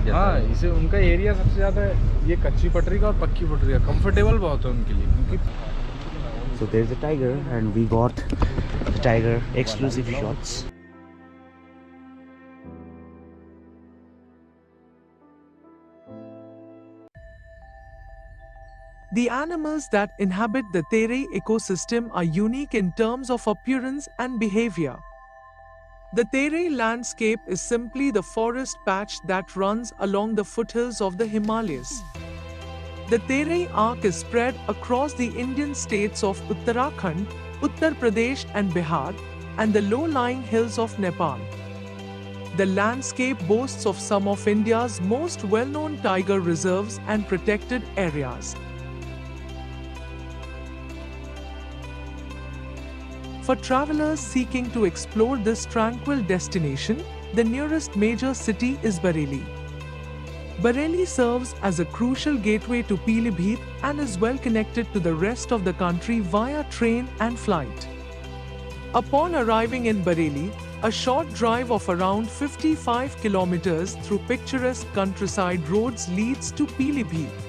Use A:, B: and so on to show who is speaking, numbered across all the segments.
A: जाता
B: हाँ,
A: है।
B: इसे उनका एरिया सबसे ज़्यादा ये कच्ची पटरी का और पक्की पटरी का कंफर्टेबल बहुत है उनके लिए, क्योंकि
A: So there is a tiger and we got the tiger exclusive shots.
C: The animals that inhabit the Terai ecosystem are unique in terms of appearance and behavior. The Terai landscape is simply the forest patch that runs along the foothills of the Himalayas. The Terai arc is spread across the Indian states of Uttarakhand, Uttar Pradesh and Bihar, and the low-lying hills of Nepal. The landscape boasts of some of India's most well-known tiger reserves and protected areas. For travelers seeking to explore this tranquil destination, the nearest major city is Bareilly. Bareilly serves as a crucial gateway to Pilibhit and is well connected to the rest of the country via train and flight. Upon arriving in Bareilly, a short drive of around 55 kilometers through picturesque countryside roads leads to Pilibhit.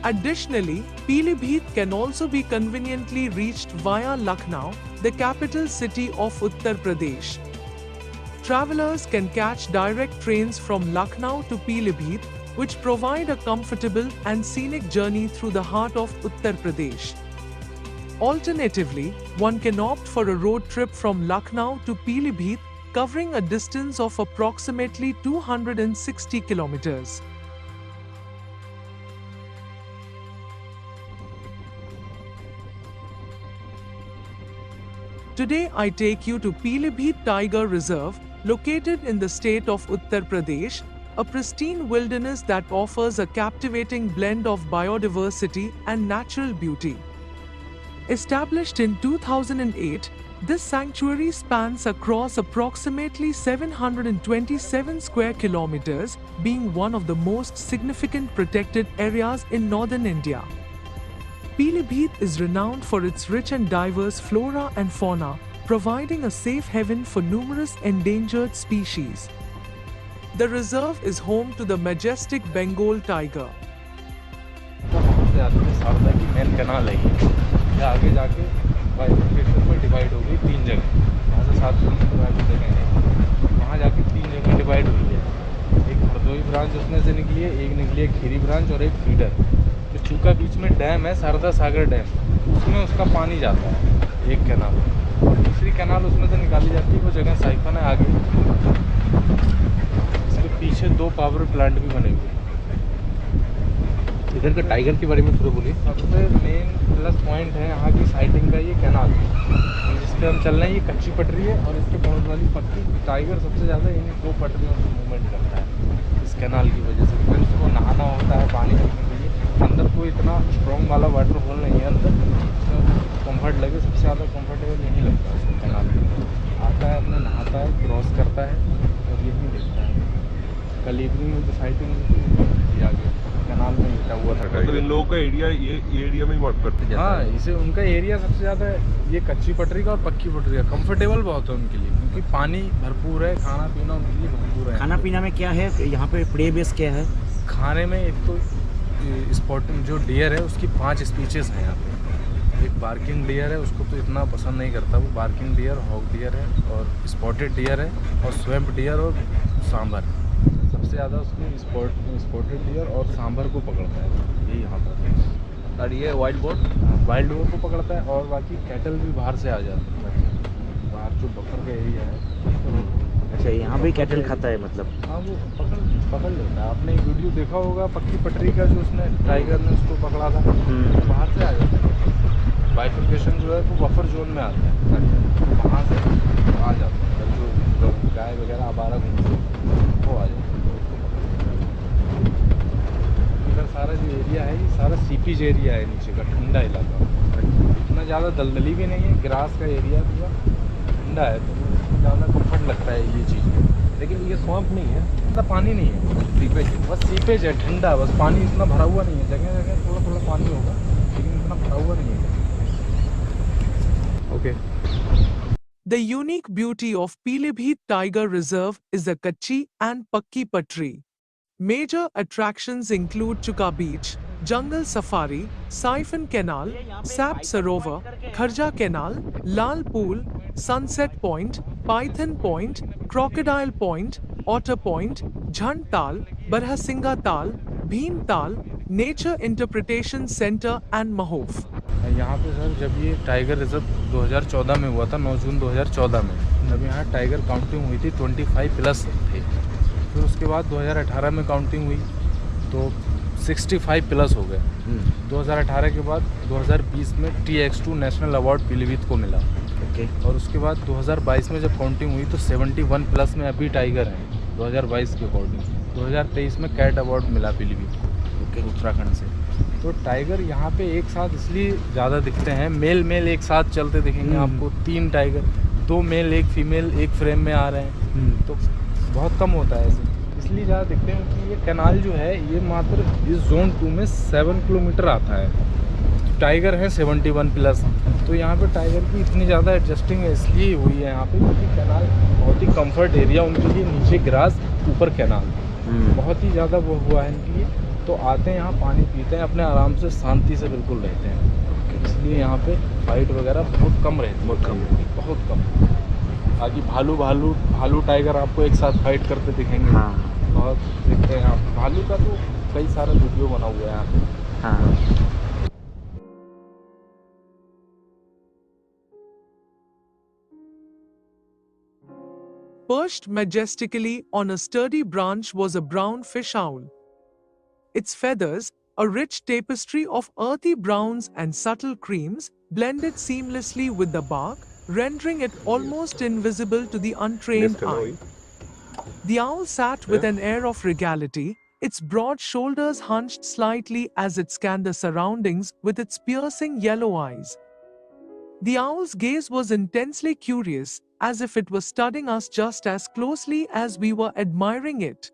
C: Additionally, Pilibhit can also be conveniently reached via Lucknow, the capital city of Uttar Pradesh. Travelers can catch direct trains from Lucknow to Pilibhit, which provide a comfortable and scenic journey through the heart of Uttar Pradesh. Alternatively, one can opt for a road trip from Lucknow to Pilibhit, covering a distance of approximately 260 kilometers. Today I take you to Pilibhit Tiger Reserve, located in the state of Uttar Pradesh, a pristine wilderness that offers a captivating blend of biodiversity and natural beauty. Established in 2008, this sanctuary spans across approximately 727 square kilometers, being one of the most significant protected areas in northern India. Pilibhit is renowned for its rich and diverse flora and fauna, providing a safe haven for numerous endangered species. The reserve is home to the majestic Bengal tiger.
B: Sharda की main canal है ये आगे जाके bifurcation में divide हो गई 3 जगह, यहाँ से 7 किलोमीटर आगे जगह है, वहाँ जाके 3 जगह डिवाइड हुई है। एक हरदोई ब्रांच उसमें से निकली है, एक निकली है खीरी ब्रांच और एक फीडर। जो चूका बीच में डैम है शारदा सागर डैम, उसमें उसका पानी जाता है एक कैनाल, और दूसरी कैनाल उसमें से निकाली जाती है, वो जगह साइफन है आगे। इसके पीछे 2 पावर प्लांट भी बने हुए हैं।
A: इधर का टाइगर के बारे में थोड़ा बोलिए।
B: सबसे मेन प्लस पॉइंट है यहाँ की साइटिंग का ये कैनाल, जिस पे हम चल रहे हैं ये कच्ची पटरी है और इसके बहुत वाली पट्टी। टाइगर सबसे ज़्यादा इन्हीं 2 पटरियों से मूवमेंट करता है इस कैनाल की वजह से। फिर उसको नहाना होता है पानी पीने के लिए। अंदर कोई इतना स्ट्रॉन्ग वाला वाटरफॉल नहीं है, अंदर कम्फर्ट लगे, सबसे ज़्यादा कम्फर्टेबल यहीं लगता है उसको। कैनाल आता है, अपने नहाता है, क्रॉस करता है और यहीं देखता है। कल इवनिंग में तो साइटिंग आगे कैनाल में लिटा हुआ था।
D: मतलब इन लोगों का एरिया ये एरिया में ही वर्क करते हैं।
B: हाँ, इसे उनका एरिया सबसे ज़्यादा ये कच्ची पटरी का और पक्की पटरी का कंफर्टेबल बहुत है उनके लिए, क्योंकि पानी भरपूर है, खाना पीना उनके लिए भरपूर है।
A: खाना पीना में क्या है यहाँ पे, प्ले बेस क्या है?
B: खाने में एक तो स्पॉटिंग जो डियर है उसकी 5 स्पीचेस हैं यहाँ पे। एक बार्किंग डियर है, उसको तो इतना पसंद नहीं करता वो। बार्किंग डियर, हॉक डियर है और स्पॉटेड डियर है और स्वैम्प डियर और सांभर। सबसे ज़्यादा उसकी स्पॉटेड डियर और सांभर को पकड़ता है ये यहाँ पर।
A: और ये वाइल्ड बोर?
B: वाइल्ड बोर को पकड़ता है और बाकी कैटल भी बाहर से आ जाते हैं, बाहर जो बफर का एरिया है।
A: अच्छा, यहाँ भी कैटल खाता है मतलब?
B: हाँ, वो पकड़ लेता है। आपने एक वीडियो देखा होगा पक्की पटरी का, जो उसने टाइगर ने उसको पकड़ा था, तो बाहर से आ जाता है। बाइफर्केशन जो है वो बफर जोन में आता है, वहाँ से आ जाता है। जो गाय वगैरह आवारा घूमते वो आ जाता है। इधर सारा जो एरिया है ये सारा सीपीज एरिया है, नीचे का ठंडा इलाका। इतना ज़्यादा दलदली भी नहीं है, ग्रास का एरिया पूरा ठंडा है, तो ज़्यादा कंफर्ट लगता है ये चीज़।
A: लेकिन ये स्वैम्प नहीं है,
B: इतना पानी नहीं है, सीपेज है, बस सीपेज है, ठंडा, बस पानी इतना भरा हुआ नहीं है। जगह जगह थोड़ा थोड़ा पानी होगा, लेकिन इतना भरा हुआ नहीं है। Okay.
C: The unique beauty of Pilibhit Tiger Reserve is the Kachi and Pakki Patri. Major attractions include Chuka Beach, Jungle Safari, Siphon Canal, Sap Sarovar, Kharja Canal, Lal Pool, Sunset Point, Python Point, Crocodile Point, Otter Point, Jhand Tal, Barhasinga Tal, Bhim Tal, Nature Interpretation Center and Mahof.
B: यहाँ पे sir जब ये tiger reserve 2014 में हुआ था, 9 जून 2014 में, तब यहाँ टाइगर काउंटिंग हुई थी 25 प्लस थे। फिर उसके बाद 2018 में काउंटिंग हुई तो 65 प्लस हो गए। 2018 के बाद 2020 में TX2 नेशनल अवार्ड पीलीभीत को मिला। और उसके बाद 2022 में जब काउंटिंग हुई तो 71 प्लस में अभी टाइगर हैं 2022 के अकॉर्डिंग। 2023 में कैट अवार्ड मिला पीलीभीत को उत्तराखंड से। तो टाइगर यहाँ पे एक साथ इसलिए ज़्यादा दिखते हैं, मेल एक साथ चलते दिखेंगे आपको, 3 टाइगर, 2 मेल 1 फीमेल एक फ्रेम में आ रहे हैं, तो बहुत कम होता है ऐसे, इसलिए ज़्यादा दिखते हैं। कि ये कैनाल जो है ये मात्र इस जोन 2 में 7 किलोमीटर आता है, टाइगर है 71 प्लस। तो यहाँ पे टाइगर की इतनी ज़्यादा एडजस्टिंग इसलिए हुई है यहाँ पे क्योंकि कैनाल बहुत ही कंफर्ट एरिया उनके लिए, नीचे ग्रास ऊपर कैनाल, बहुत ही ज़्यादा वो हुआ है इनके लिए। तो आते हैं यहाँ, पानी पीते हैं, अपने आराम से शांति से बिल्कुल रहते हैं। इसलिए यहाँ पे फाइट वगैरह बहुत कम रहती है, बहुत कम। बाकी भालू टाइगर आपको एक साथ फाइट करते दिखेंगे, बहुत दिखते हैं आप। भालू का तो कई सारा वीडियो बना हुआ है यहाँ पे।
C: Perched majestically on a sturdy branch was a brown fish owl. Its feathers, a rich tapestry of earthy browns and subtle creams, blended seamlessly with the bark, rendering it almost invisible to the untrained eye. The owl sat with an air of regality, its broad shoulders hunched slightly as it scanned the surroundings with its piercing yellow eyes. The owl's gaze was intensely curious, as if it was studying us just as closely as we were admiring it.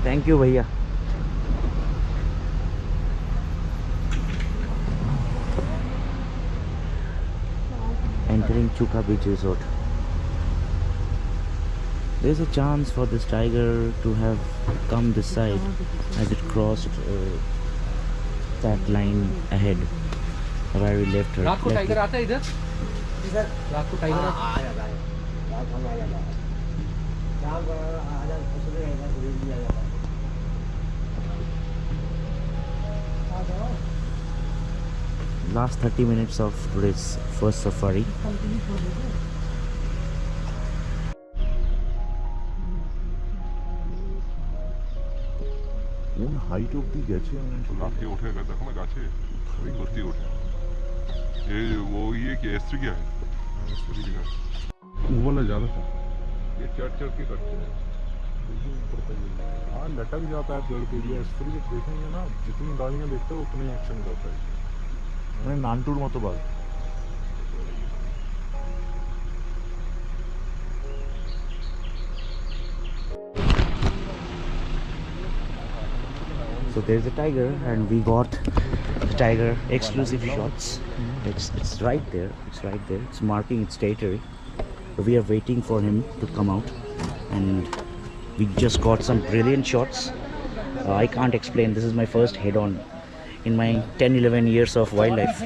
A: Thank you, भैया. Entering Chuka Beach Resort. There's a chance for this tiger to have come this side as it crossed that line ahead where we left her.
E: रात को tiger आता है इधर? रात को tiger आता है?
A: Last 30 minutes of today's first safari.
D: কোন হাইট অবধি গেছে লাফিয়ে ওঠে না, দেখো না গাছে ওই করতে ওঠে। ये वो ये कि एस्ट्री क्या है, एस्ट्री का वो वाला ज़्यादा था, ये चढ़ के करते हैं। हाँ लटक जाता है पेड़ के लिए। एस्ट्री जब देखेंगे ना, जितनी गाड़ियाँ देखते हो उतनी एक्शन करता है, मैंने नानटूर मतो बात।
A: So there's a tiger and we got the tiger exclusive shots. It's right there. It's marking its territory. We are waiting for him to come out and we just got some brilliant shots. I can't explain. This is my first head on in my 10-11 years of wildlife.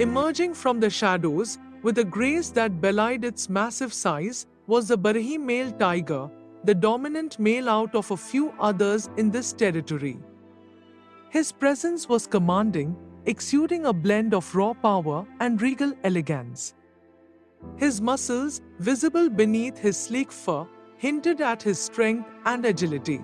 C: Emerging from the shadows, with a grace that belied its massive size, was the Barhi male tiger, the dominant male out of a few others in this territory. His presence was commanding, exuding a blend of raw power and regal elegance. His muscles, visible beneath his sleek fur, hinted at his strength and agility.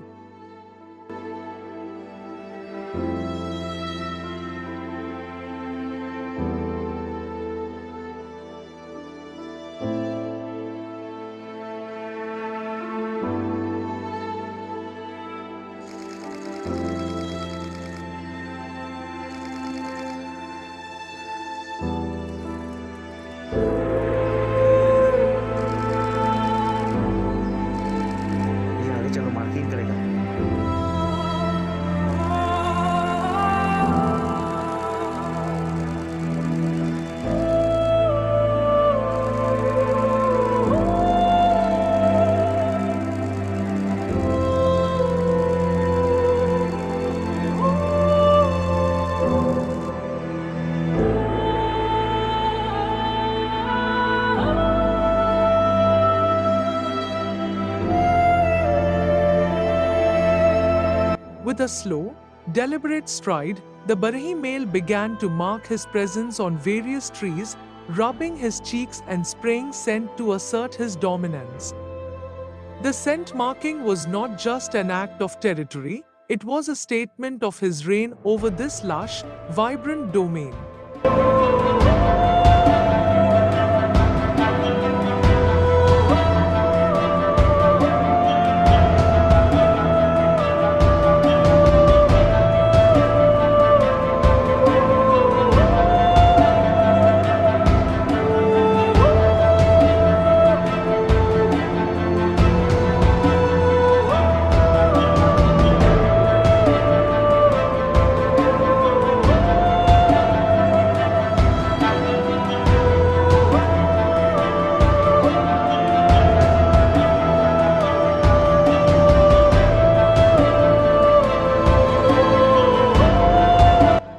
C: With a slow, deliberate stride, the Barahi male began to mark his presence on various trees, rubbing his cheeks and spraying scent to assert his dominance. The scent marking was not just an act of territory, it was a statement of his reign over this lush, vibrant domain.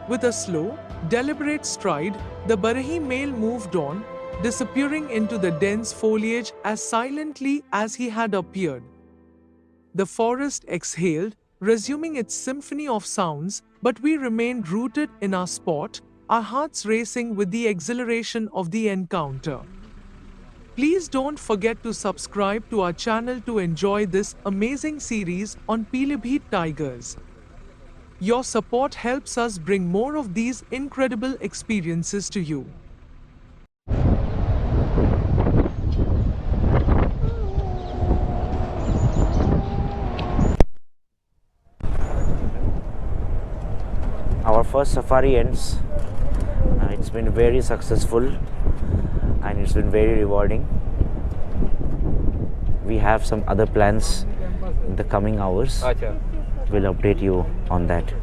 C: With a slow, deliberate stride, the Barahi male moved on, disappearing into the dense foliage as silently as he had appeared. The forest exhaled, resuming its symphony of sounds, but we remained rooted in our spot, our hearts racing with the exhilaration of the encounter. Please don't forget to subscribe to our channel to enjoy this amazing series on Pilibhit tigers. Your support helps us bring more of these incredible experiences to you.
A: Our first safari ends. It's been very successful and it's been very rewarding. We have some other plans in the coming hours. We'll update you on that.